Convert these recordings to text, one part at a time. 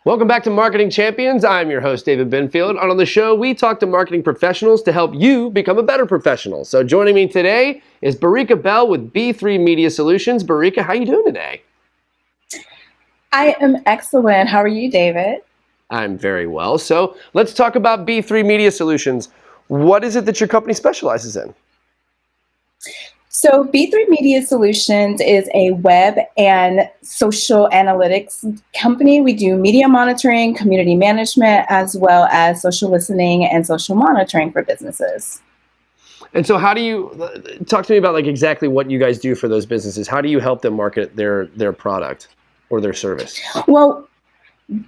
Welcome back to Marketing Champions. I'm your host, David Benfield. And on the show, we talk to marketing professionals to help you become a better professional. So joining me today is Barika Bell with B3 Media Solutions. Barika, how are you doing today? I am excellent. How are you, David? I'm very well. So let's talk about B3 Media Solutions. What is it that your company specializes in? So B3 Media Solutions is a web and social analytics company. We do media monitoring, community management, as well as social listening and social monitoring for businesses. And so how do you, talk to me about like exactly what you guys do for those businesses. How do you help them market their product or their service? Well,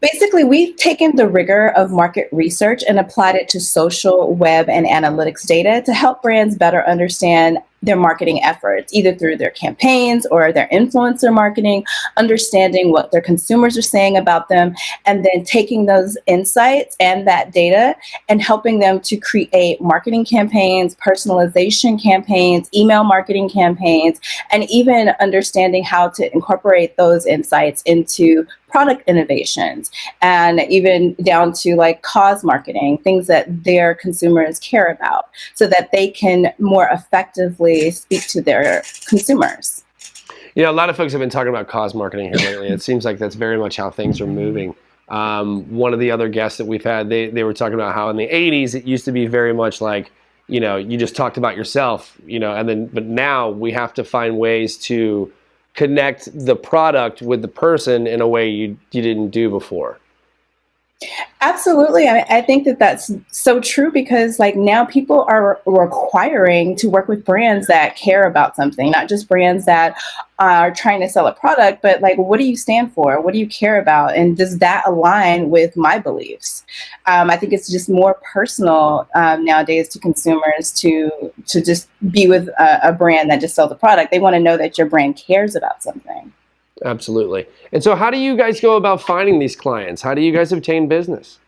basically, we've taken the rigor of market research and applied it to social, web, and analytics data to help brands better understand their marketing efforts, either through their campaigns or their influencer marketing, understanding what their consumers are saying about them, and then taking those insights and that data and helping them to create marketing campaigns, personalization campaigns, email marketing campaigns, and even understanding how to incorporate those insights into product innovations and even down to like cause marketing, things that their consumers care about so that they can more effectively speak to their consumers. You know, a lot of folks have been talking about cause marketing here lately. It seems like that's very much how things are moving. One of the other guests that we've had, they were talking about how in the 80s, it used to be very much like, you know, you just talked about yourself, you know, and then, but now we have to find ways to connect the product with the person in a way you didn't do before. Absolutely. I think that that's so true because like now people are requiring to work with brands that care about something, not just brands that are trying to sell a product, but like, what do you stand for? What do you care about? And does that align with my beliefs? I think it's just more personal nowadays to consumers to just be with a brand that just sells a product. They want to know that your brand cares about something. Absolutely. And so how do you guys go about finding these clients? How do you guys obtain business?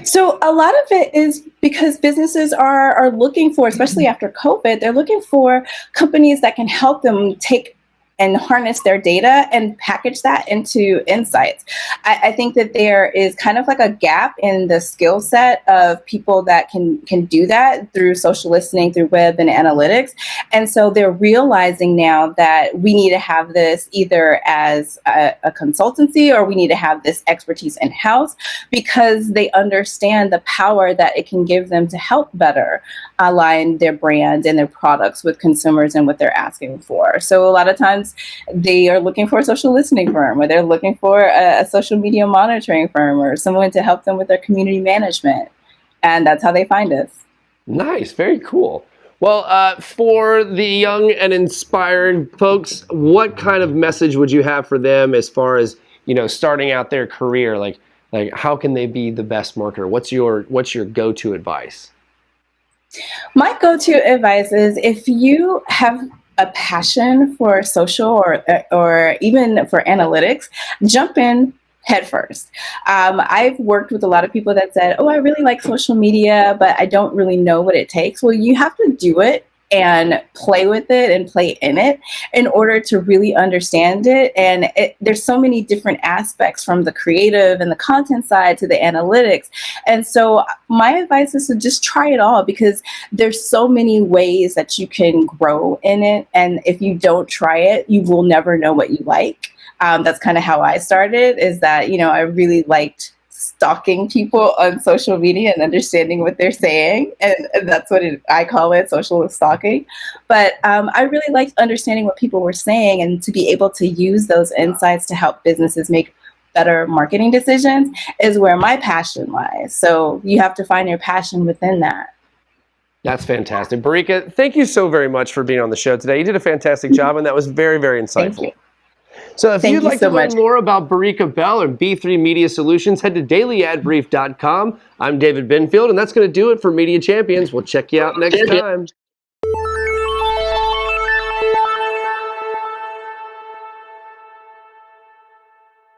So a lot of it is because businesses are looking for, especially after COVID, they're looking for companies that can help them take and harness their data and package that into insights. I think that there is kind of like a gap in the skill set of people that can do that through social listening, through web and analytics. And so they're realizing now that we need to have this either as a consultancy or we need to have this expertise in-house because they understand the power that it can give them to help better align their brand and their products with consumers and what they're asking for. So a lot of times they are looking for a social listening firm or they're looking for a social media monitoring firm or someone to help them with their community management. And that's how they find us. Nice. Very cool. Well, for the young and inspired folks, what kind of message would you have for them as far as, you know, starting out their career? Like how can they be the best marketer? What's your go-to advice? My go-to advice is if you have a passion for social or even for analytics, jump in head first. I've worked with a lot of people that said, oh, I really like social media, but I don't really know what it takes. Well, you have to do it and play with it and play in it in order to really understand it. And there's so many different aspects from the creative and the content side to the analytics. And so my advice is to just try it all because there's so many ways that you can grow in it. And if you don't try it, you will never know what you like. That's kind of how I started, is that, you know, I really liked stalking people on social media and understanding what they're saying. And that's what I call it, social stalking. But I really liked understanding what people were saying and to be able to use those insights to help businesses make better marketing decisions is where my passion lies. So you have to find your passion within that. That's fantastic. Barika, thank you so very much for being on the show today. You did a fantastic job, and that was very, very insightful. Thank you. So if you'd like to learn much. more about Barika Bell or B3 Media Solutions, head to dailyadbrief.com. I'm David Benfield, and that's going to do it for Media Champions. We'll check you out next time.